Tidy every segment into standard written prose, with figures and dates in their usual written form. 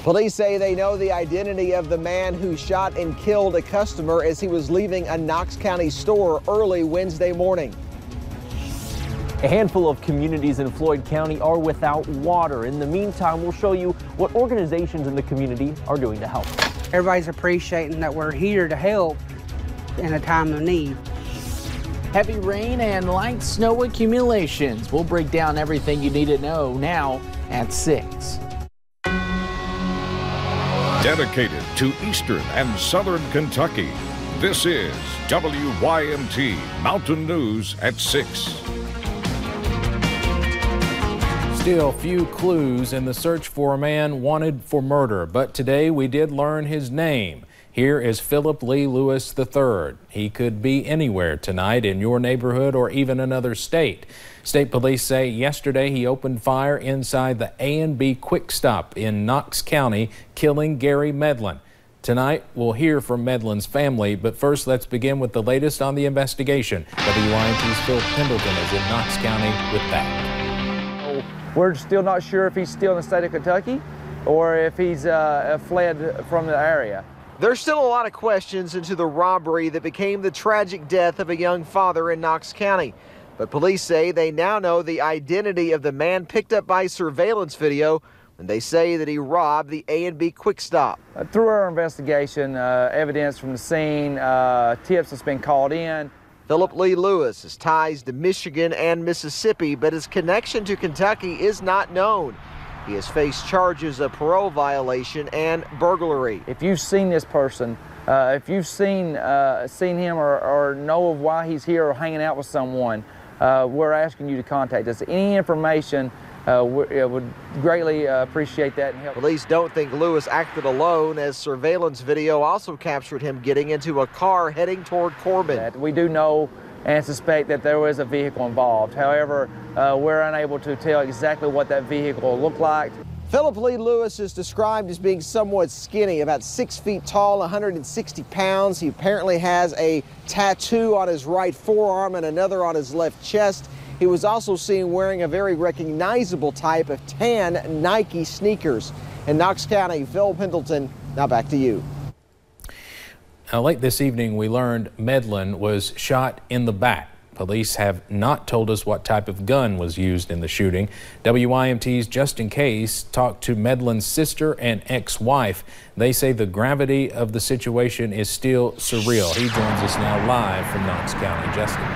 Police say they know the identity of the man who shot and killed a customer as he was leaving a Knox County store early Wednesday morning. A handful of communities in Floyd County are without water. In the meantime, we'll show you what organizations in the community are doing to help. Everybody's appreciating that we're here to help in a time of need. Heavy rain and light snow accumulations. We'll break down everything you need to know now at 6. Dedicated to Eastern and Southern Kentucky, this is WYMT Mountain News at 6. Still few clues in the search for a man wanted for murder, but today we did learn his name. Here is Philip Lee Lewis III. He could be anywhere tonight in your neighborhood or even another state. State police say yesterday he opened fire inside the A&B Quick Stop in Knox County, killing Gary Medlin. Tonight, we'll hear from Medlin's family, but first let's begin with the latest on the investigation. WYMT's Phil Pendleton is in Knox County with that. We're still not sure if he's still in the state of Kentucky or if he's fled from the area. There's still a lot of questions into the robbery that became the tragic death of a young father in Knox County. But police say they now know the identity of the man picked up by surveillance video when they say that he robbed the A&B Quick Stop. Through our investigation, evidence from the scene, tips that's been called in. Philip Lee Lewis has ties to Michigan and Mississippi, but his connection to Kentucky is not known. He has faced charges of parole violation and burglary. If you've seen this person, if you've seen him or know of why he's here or hanging out with someone, we're asking you to contact us. Any information, would greatly appreciate that and help. Police don't think Lewis acted alone, as surveillance video also captured him getting into a car heading toward Corbin. We do know and suspect that there was a vehicle involved. However, we're unable to tell exactly what that vehicle looked like. Philip Lee Lewis is described as being somewhat skinny, about 6 feet tall, 160 pounds. He apparently has a tattoo on his right forearm and another on his left chest. He was also seen wearing a very recognizable type of tan Nike sneakers. In Knox County, Phil Pendleton, now back to you. Now, late this evening, we learned Medlin was shot in the back. Police have not told us what type of gun was used in the shooting. WYMT's Just In Case talked to Medlin's sister and ex-wife. They say the gravity of the situation is still surreal. He joins us now live from Knox County. Justin.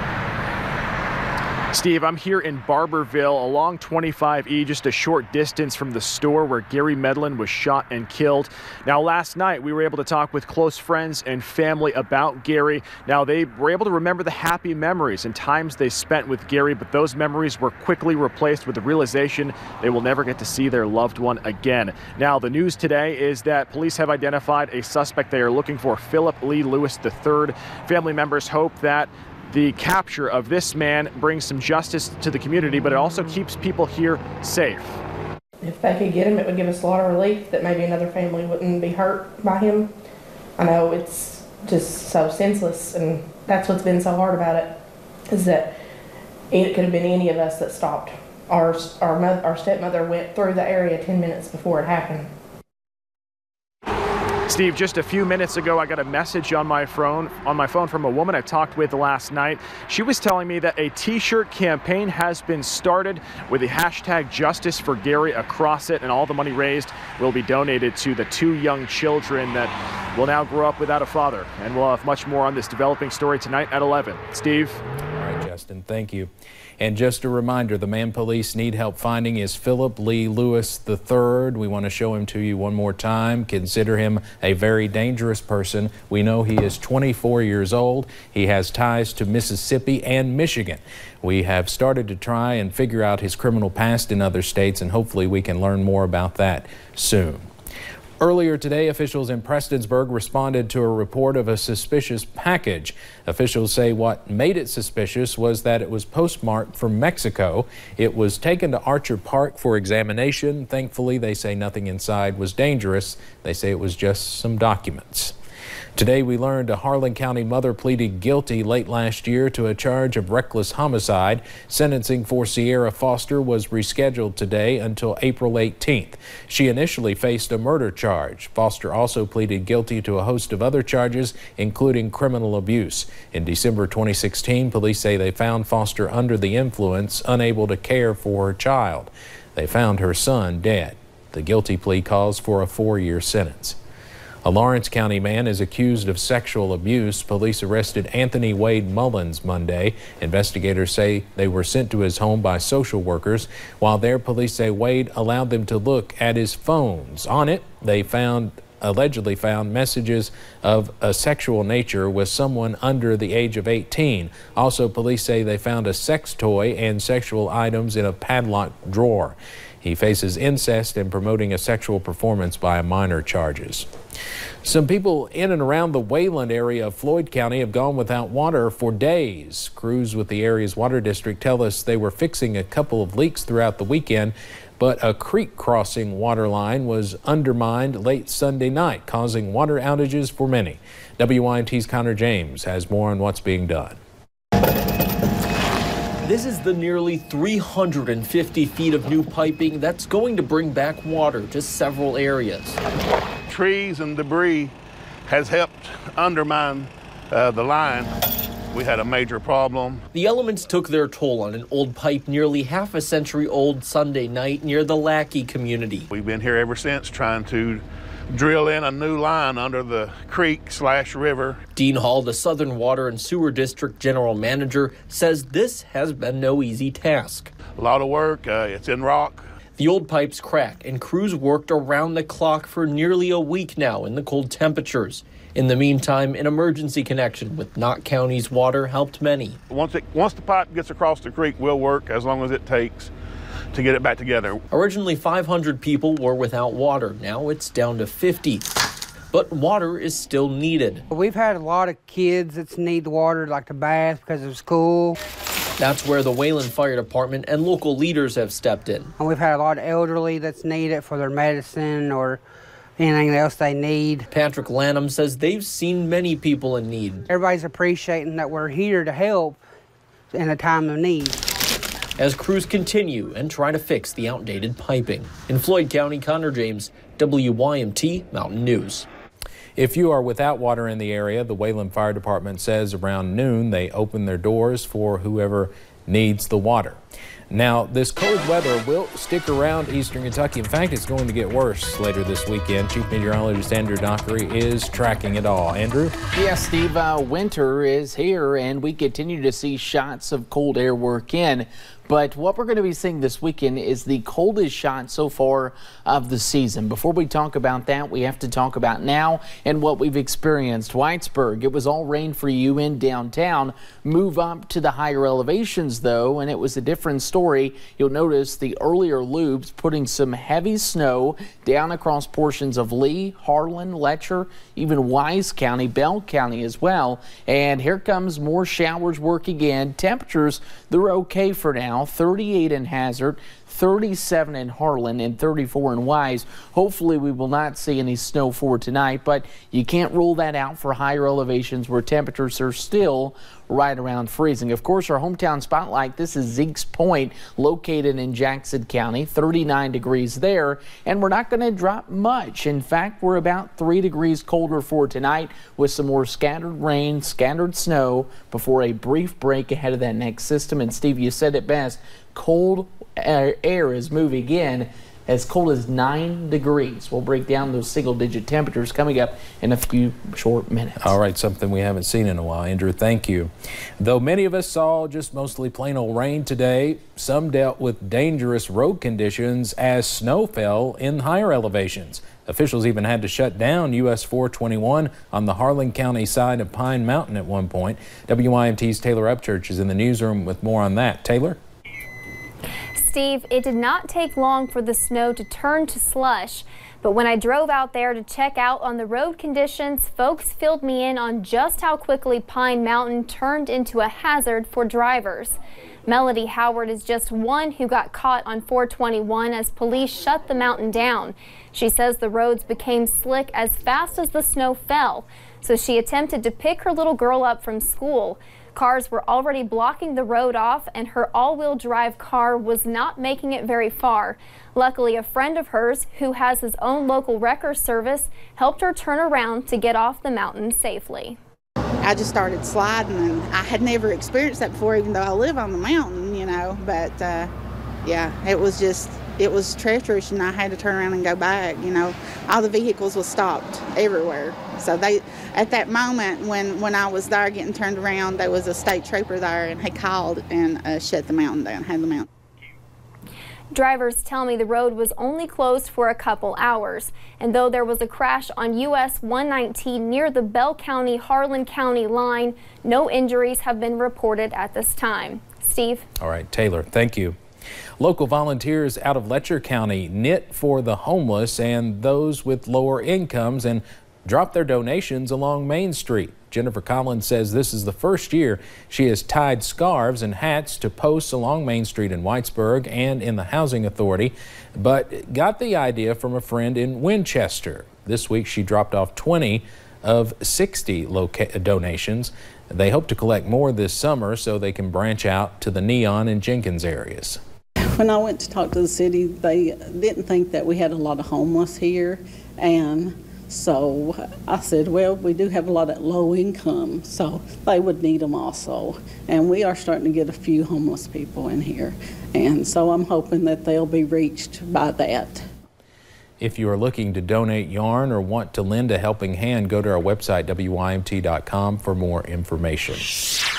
Steve, I'm here in Barberville along 25E, just a short distance from the store where Gary Medlin was shot and killed. Now, last night we were able to talk with close friends and family about Gary. Now, they were able to remember the happy memories and times they spent with Gary, but those memories were quickly replaced with the realization they will never get to see their loved one again. Now, the news today is that police have identified a suspect they are looking for, Philip Lee Lewis III. Family members hope that the capture of this man brings some justice to the community, but it also keeps people here safe. If they could get him, it would give us a lot of relief that maybe another family wouldn't be hurt by him. I know it's just so senseless, and that's what's been so hard about it, is that it could have been any of us that stopped. Our stepmother went through the area 10 minutes before it happened. Steve, just a few minutes ago, I got a message on my phone from a woman I talked with last night. She was telling me that a t-shirt campaign has been started with the hashtag Justice for Gary across it, and all the money raised will be donated to the 2 young children that will now grow up without a father. And we'll have much more on this developing story tonight at 11. Steve? All right, Justin, thank you. And just a reminder, the man police need help finding is Philip Lee Lewis III. We want to show him to you one more time. Consider him a very dangerous person. We know he is 24 years old. He has ties to Mississippi and Michigan. We have started to try and figure out his criminal past in other states, and hopefully we can learn more about that soon. Earlier today, officials in Prestonsburg responded to a report of a suspicious package. Officials say what made it suspicious was that it was postmarked from Mexico. It was taken to Archer Park for examination. Thankfully, they say nothing inside was dangerous. They say it was just some documents. Today we learned a Harlan County mother pleaded guilty late last year to a charge of reckless homicide. Sentencing for Sierra Foster was rescheduled today until April 18th. She initially faced a murder charge. Foster also pleaded guilty to a host of other charges, including criminal abuse. In December 2016, police say they found Foster under the influence, unable to care for her child. They found her son dead. The guilty plea calls for a 4-year sentence. A Lawrence County man is accused of sexual abuse. Police arrested Anthony Wade Mullins Monday. Investigators say they were sent to his home by social workers. While there, police say Wade allowed them to look at his phones. On it, they allegedly found messages of a sexual nature with someone under the age of 18. Also, police say they found a sex toy and sexual items in a padlocked drawer. He faces incest and promoting a sexual performance by a minor charges. Some people in and around the Wayland area of Floyd County have gone without water for days. Crews with the area's water district tell us they were fixing a couple of leaks throughout the weekend, but a creek crossing water line was undermined late Sunday night, causing water outages for many. WYMT's Connor James has more on what's being done. This is the nearly 350 feet of new piping that's going to bring back water to several areas. Trees and debris has helped undermine the line. We had a major problem. The elements took their toll on an old pipe nearly half a century old Sunday night near the Lackey community. We've been here ever since trying to drill in a new line under the creek/river. Dean Hall, the Southern Water and Sewer District General Manager, says this has been no easy task. A lot of work, it's in rock. The old pipes crack and crews worked around the clock for nearly a week now in the cold temperatures. In the meantime, an emergency connection with Knott County's water helped many. Once the pipe gets across the creek, we'll work as long as it takes to get it back together. Originally 500 people were without water. Now it's down to 50. But water is still needed. We've had a lot of kids that need the water, like to bath because of school. That's where the Wayland Fire Department and local leaders have stepped in. And we've had a lot of elderly that's need it for their medicine or anything else they need. Patrick Lanham says they've seen many people in need. Everybody's appreciating that we're here to help in a time of need. As crews continue and try to fix the outdated piping. In Floyd County, Connor James, WYMT Mountain News. If you are without water in the area, the Wayland Fire Department says around noon they open their doors for whoever needs the water. Now, this cold weather will stick around eastern Kentucky. In fact, it's going to get worse later this weekend. Chief Meteorologist Andrew Dockery is tracking it all. Andrew? Yes, Steve, winter is here, and we continue to see shots of cold air work in. But what we're going to be seeing this weekend is the coldest shot so far of the season. Before we talk about that, we have to talk about now and what we've experienced. Whitesburg, it was all rain for you in downtown. Move up to the higher elevations, though, and it was a different story. You'll notice the earlier loops putting some heavy snow down across portions of Lee, Harlan, Letcher, even Wise County, Bell County as well. And here comes more showers working in. Temperatures, they're okay for now. 38 in Hazard, 37 in Harlan, and 34 in Wise. Hopefully we will not see any snow for tonight, but you can't rule that out for higher elevations where temperatures are still right around freezing. Of course, our hometown spotlight, this is Zeke's Point, located in Jackson County, 39 degrees there, and we're not going to drop much. In fact, we're about 3 degrees colder for tonight with some more scattered rain, scattered snow before a brief break ahead of that next system. And Steve, you said it best, cold air is moving in as cold as 9 degrees. We'll break down those single-digit temperatures coming up in a few short minutes. All right, something we haven't seen in a while. Andrew, thank you. Though many of us saw just mostly plain old rain today, some dealt with dangerous road conditions as snow fell in higher elevations. Officials even had to shut down US 421 on the Harlan County side of Pine Mountain at one point. WYMT's Taylor Upchurch is in the newsroom with more on that. Taylor? Steve, it did not take long for the snow to turn to slush, but when I drove out there to check out on the road conditions, folks filled me in on just how quickly Pine Mountain turned into a hazard for drivers. Melody Howard is just one who got caught on 421 as police shut the mountain down. She says the roads became slick as fast as the snow fell. so she attempted to pick her little girl up from school. Cars were already blocking the road off, and her all-wheel drive car was not making it very far. Luckily, a friend of hers who has his own local wrecker service helped her turn around to get off the mountain safely. I just started sliding, and I had never experienced that before, even though I live on the mountain, you know, but yeah, it was treacherous, and I had to turn around and go back, you know. All the vehicles were stopped everywhere. So at that moment when I was there getting turned around, there was a state trooper there, and he called and shut the mountain down, had the mountain. Drivers tell me the road was only closed for a couple hours, and though there was a crash on US 119 near the Bell County-Harlan County line, no injuries have been reported at this time. Steve? All right, Taylor, thank you. Local volunteers out of Letcher County knit for the homeless and those with lower incomes and drop their donations along Main Street. Jennifer Collins says this is the first year she has tied scarves and hats to posts along Main Street in Whitesburg and in the Housing Authority, but got the idea from a friend in Winchester. This week she dropped off 20 of 60 donations. They hope to collect more this summer so they can branch out to the Neon and Jenkins areas. When I went to talk to the city, they didn't think that we had a lot of homeless here, and so I said, well, we do have a lot of low income, so they would need them also. And we are starting to get a few homeless people in here, and so I'm hoping that they'll be reached by that. If you are looking to donate yarn or want to lend a helping hand, go to our website, WYMT.com, for more information.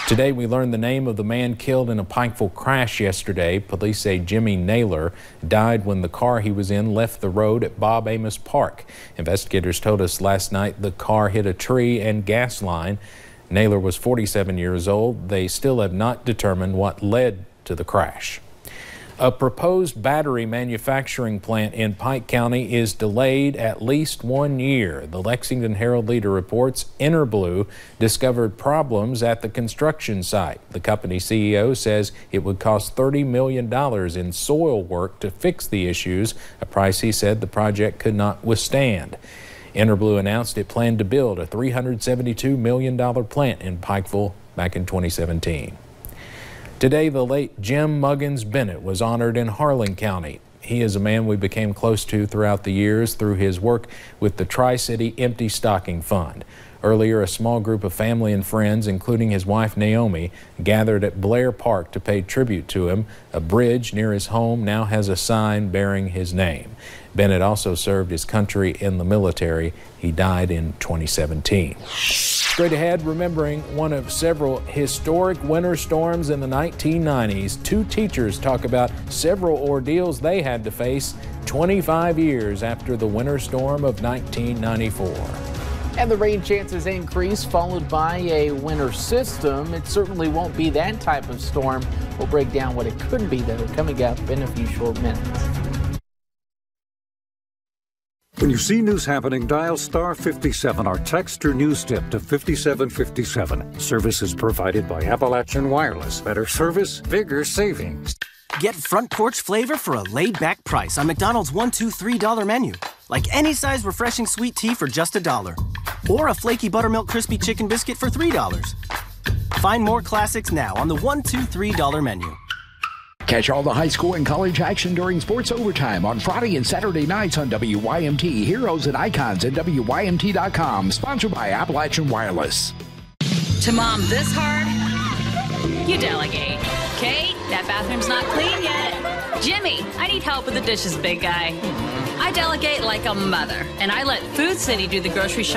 Today, we learned the name of the man killed in a Pikeville crash yesterday. Police say Jimmy Naylor died when the car he was in left the road at Bob Amos Park. Investigators told us last night the car hit a tree and gas line. Naylor was 47 years old. They still have not determined what led to the crash. A proposed battery manufacturing plant in Pike County is delayed at least 1 year. The Lexington Herald-Leader reports Interblu discovered problems at the construction site. The company CEO says it would cost $30 million in soil work to fix the issues, a price he said the project could not withstand. Interblu announced it planned to build a $372 million plant in Pikeville back in 2017. Today, the late Jim Muggins Bennett was honored in Harlan County. He is a man we became close to throughout the years through his work with the Tri-City Empty Stocking Fund. Earlier, a small group of family and friends, including his wife Naomi, gathered at Blair Park to pay tribute to him. A bridge near his home now has a sign bearing his name. Bennett also served his country in the military. He died in 2017. Straight ahead, remembering one of several historic winter storms in the 1990s, two teachers talk about several ordeals they had to face 25 years after the winter storm of 1994. And the rain chances increase, followed by a winter system. It certainly won't be that type of storm. We'll break down what it could be, though, coming up in a few short minutes. When you see news happening, dial star 57 or text your news tip to 5757. Service is provided by Appalachian Wireless. Better service, bigger savings. Get front porch flavor for a laid-back price on McDonald's $1, $2, $3 menu. Like any size refreshing sweet tea for just $1. Or a flaky buttermilk crispy chicken biscuit for $3. Find more classics now on the $1, $2, $3 menu. Catch all the high school and college action during sports overtime on Friday and Saturday nights on WYMT. Heroes and Icons at WYMT.com. Sponsored by Appalachian Wireless. To mom this hard, you delegate. Kate, that bathroom's not clean yet. Jimmy, I need help with the dishes, big guy. I delegate like a mother, and I let Food City do the grocery shopping.